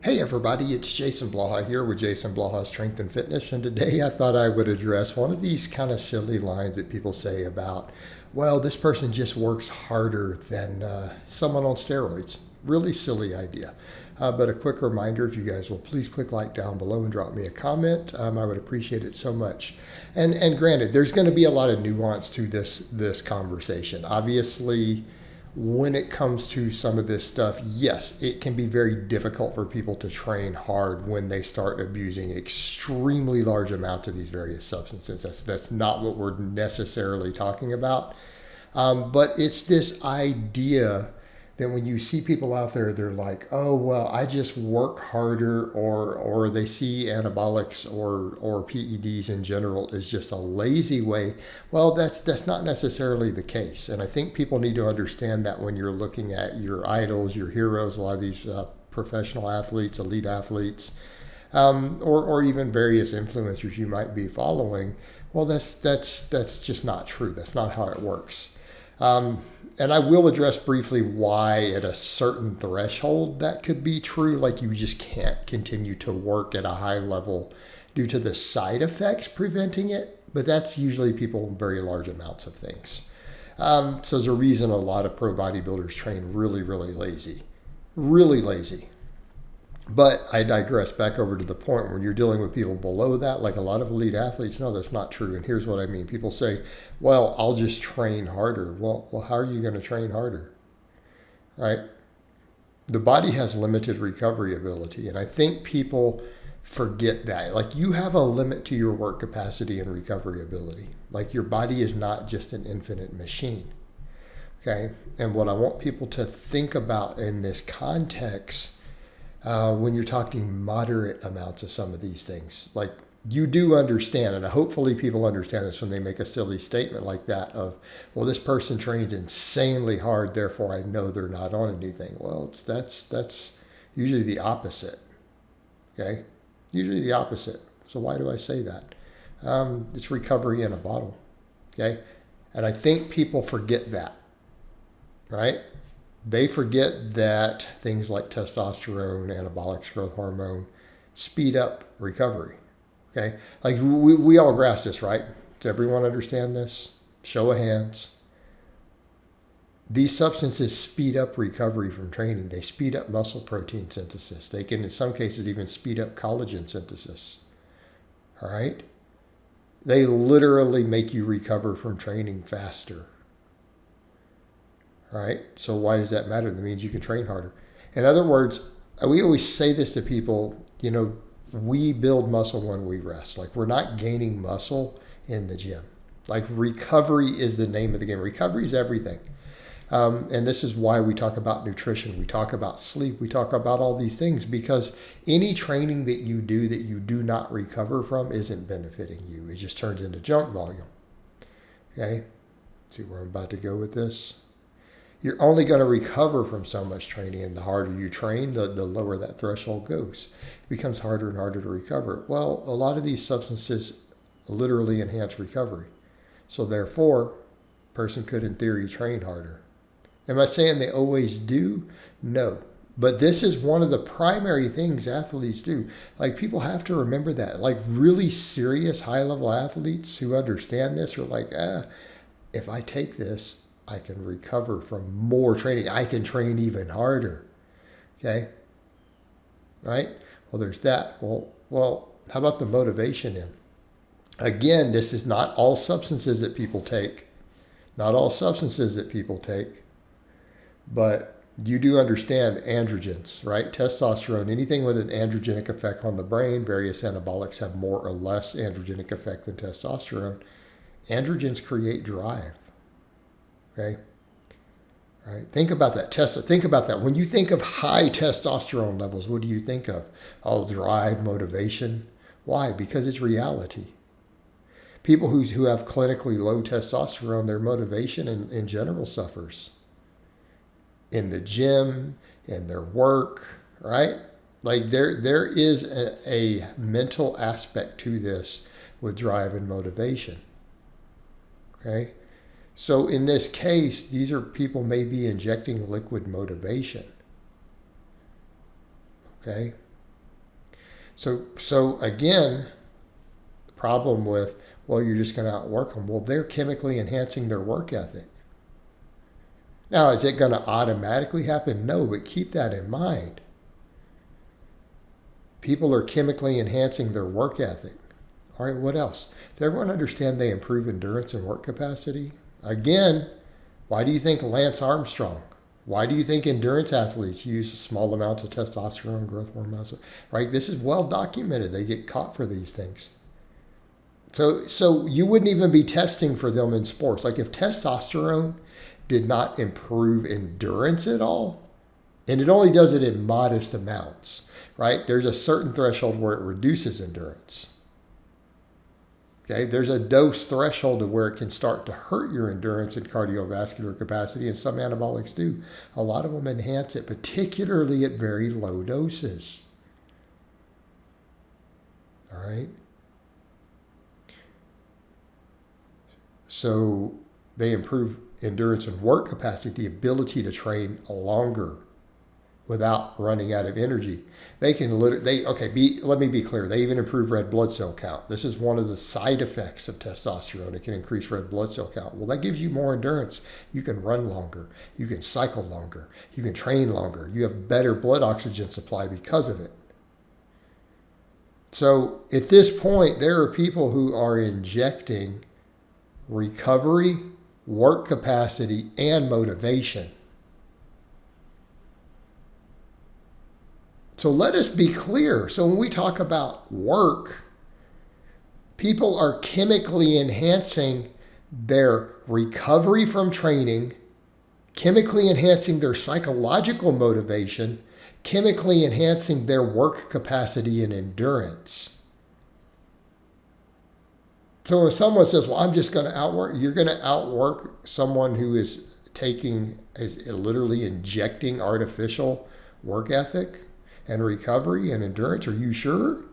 Hey everybody, it's Jason Blaha here with Jason Blaha Strength and Fitness, and today I thought I would address one of these kind of silly lines that people say about, well, this person just works harder than someone on steroids. Really silly idea. But a quick reminder, if you guys will please click like down below and drop me a comment, I would appreciate it so much. And granted, there's going to be a lot of nuance to this conversation. Obviously, when it comes to some of this stuff, yes, it can be very difficult for people to train hard when they start abusing extremely large amounts of these various substances. That's not what we're necessarily talking about. But it's this idea that when you see people out there, they're like, oh, well, I just work harder, or they see anabolics or PEDs in general as just a lazy way. Well, that's not necessarily the case. And I think people need to understand that when you're looking at your idols, your heroes, a lot of these professional athletes, elite athletes, or even various influencers you might be following, well, that's just not true. That's not how it works. And I will address briefly why at a certain threshold that could be true. Like you just can't continue to work at a high level due to the side effects preventing it. But that's usually people in very large amounts of things. So there's a reason a lot of pro bodybuilders train really, really lazy. Really lazy. But I digress. Back over to the point when you're dealing with people below that, like a lot of elite athletes, no, that's not true. And here's what I mean. People say, well, I'll just train harder. Well, how are you going to train harder? Right? The body has limited recovery ability. And I think people forget that. Like you have a limit to your work capacity and recovery ability. Like your body is not just an infinite machine. Okay? And what I want people to think about in this context, when you're talking moderate amounts of some of these things, like you do understand, and hopefully people understand this when they make a silly statement like that of, well, this person trains insanely hard, therefore I know they're not on anything. Well, that's usually the opposite. Okay, usually the opposite. So why do I say that? It's recovery in a bottle. Okay, and I think people forget that, right? They forget that things like testosterone, anabolic growth hormone, speed up recovery. Okay, like we all grasp this, right? Does everyone understand this? Show of hands. These substances speed up recovery from training. They speed up muscle protein synthesis. They can, in some cases, even speed up collagen synthesis. All right? They literally make you recover from training faster. Right? So why does that matter? That means you can train harder. In other words, we always say this to people, we build muscle when we rest. Like we're not gaining muscle in the gym. Like recovery is the name of the game. Recovery is everything. And this is why we talk about nutrition. We talk about sleep. We talk about all these things because any training that you do not recover from isn't benefiting you. It just turns into junk volume. Okay? See where I'm about to go with this? You're only going to recover from so much training, and the harder you train, the lower that threshold goes. It becomes harder and harder to recover. Well, a lot of these substances literally enhance recovery. So therefore, a person could, in theory, train harder. Am I saying they always do? No. But this is one of the primary things athletes do. Like people have to remember that. Like really serious high-level athletes who understand this are like, if I take this, I can recover from more training. I can train even harder. Okay? Right? Well, there's that. Well, how about the motivation in? Again, this is not all substances that people take. Not all substances that people take. But you do understand androgens, right? Testosterone, anything with an androgenic effect on the brain, various anabolics have more or less androgenic effect than testosterone. Androgens create drive. Okay. All right. Think about that. Think about that. When you think of high testosterone levels, what do you think of? Oh, drive, motivation. Why? Because it's reality. People who have clinically low testosterone, their motivation in general suffers. In the gym, in their work, right? Like there is a mental aspect to this with drive and motivation. Okay. So in this case, these are people may be injecting liquid motivation. Okay? So again, the problem with, well, you're just going to outwork them. Well, they're chemically enhancing their work ethic. Now, is it going to automatically happen? No, but keep that in mind. People are chemically enhancing their work ethic. All right, what else? Does everyone understand they improve endurance and work capacity? Again, why do you think Lance Armstrong? Why do you think endurance athletes use small amounts of testosterone, growth hormones? Right? This is well documented. They get caught for these things. So you wouldn't even be testing for them in sports. Like if testosterone did not improve endurance at all, and it only does it in modest amounts, right? There's a certain threshold where it reduces endurance. Okay, there's a dose threshold to where it can start to hurt your endurance and cardiovascular capacity, and some anabolics do. A lot of them enhance it, particularly at very low doses. All right? So they improve endurance and work capacity, the ability to train longer without running out of energy. They can let me be clear. They even improve red blood cell count. This is one of the side effects of testosterone. It can increase red blood cell count. Well, that gives you more endurance. You can run longer. You can cycle longer. You can train longer. You have better blood oxygen supply because of it. So at this point, there are people who are injecting recovery, work capacity, and motivation. So let us be clear. So when we talk about work, people are chemically enhancing their recovery from training, chemically enhancing their psychological motivation, chemically enhancing their work capacity and endurance. So if someone says, well, I'm just going to outwork, you're going to outwork someone who is literally injecting artificial work ethic and recovery and endurance. Are you sure?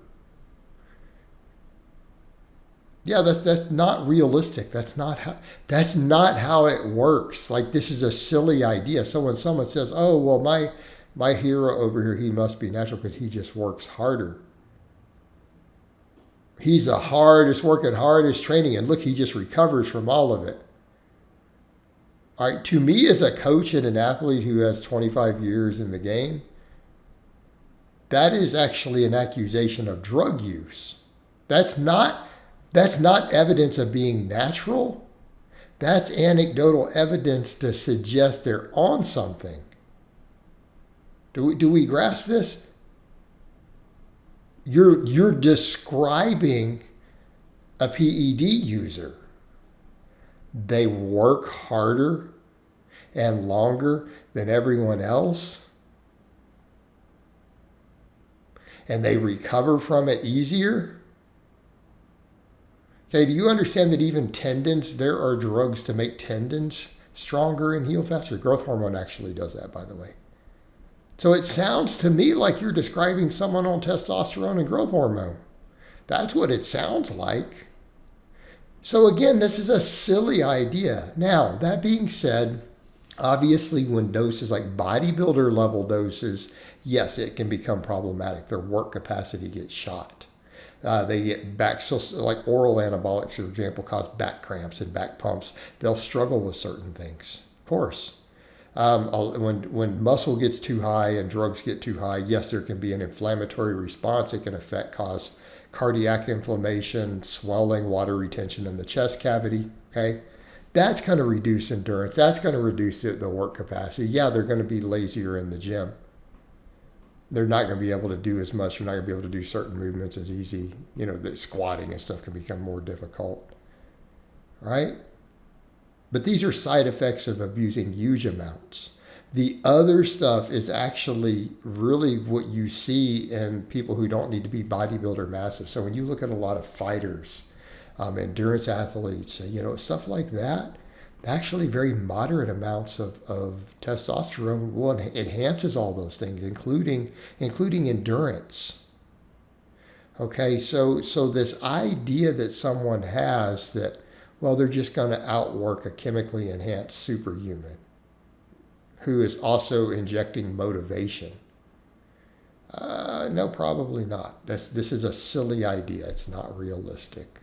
Yeah, that's not realistic. That's not how it works. Like, this is a silly idea. So when someone says, oh, well, my hero over here, he must be natural because he just works harder. He's the hardest working, hardest training, and look, he just recovers from all of it. All right, to me as a coach and an athlete who has 25 years in the game, that is actually an accusation of drug use. That's not evidence of being natural. That's anecdotal evidence to suggest they're on something. Do we grasp this? You're describing a PED user. They work harder and longer than everyone else, and they recover from it easier. Okay, do you understand that even tendons, there are drugs to make tendons stronger and heal faster? Growth hormone actually does that, by the way. So it sounds to me like you're describing someone on testosterone and growth hormone. That's what it sounds like. So again, this is a silly idea. Now, that being said, obviously when doses like bodybuilder level doses, yes, it can become problematic. Their work capacity gets shot. They get back, so like oral anabolics, for example, cause back cramps and back pumps. They'll struggle with certain things, of course. When muscle gets too high and drugs get too high, yes, there can be an inflammatory response. It can cause cardiac inflammation, swelling, water retention in the chest cavity. Okay, that's going to reduce endurance. That's going to reduce the work capacity. Yeah, they're going to be lazier in the gym. They're not going to be able to do as much. They're not going to be able to do certain movements as easy. The squatting and stuff can become more difficult. Right? But these are side effects of abusing huge amounts. The other stuff is actually really what you see in people who don't need to be bodybuilder massive. So when you look at a lot of fighters, endurance athletes, stuff like that, actually very moderate amounts of testosterone enhances all those things, including endurance. Okay, so this idea that someone has that, well, they're just going to outwork a chemically enhanced superhuman who is also injecting motivation. No, probably not. This is a silly idea. It's not realistic.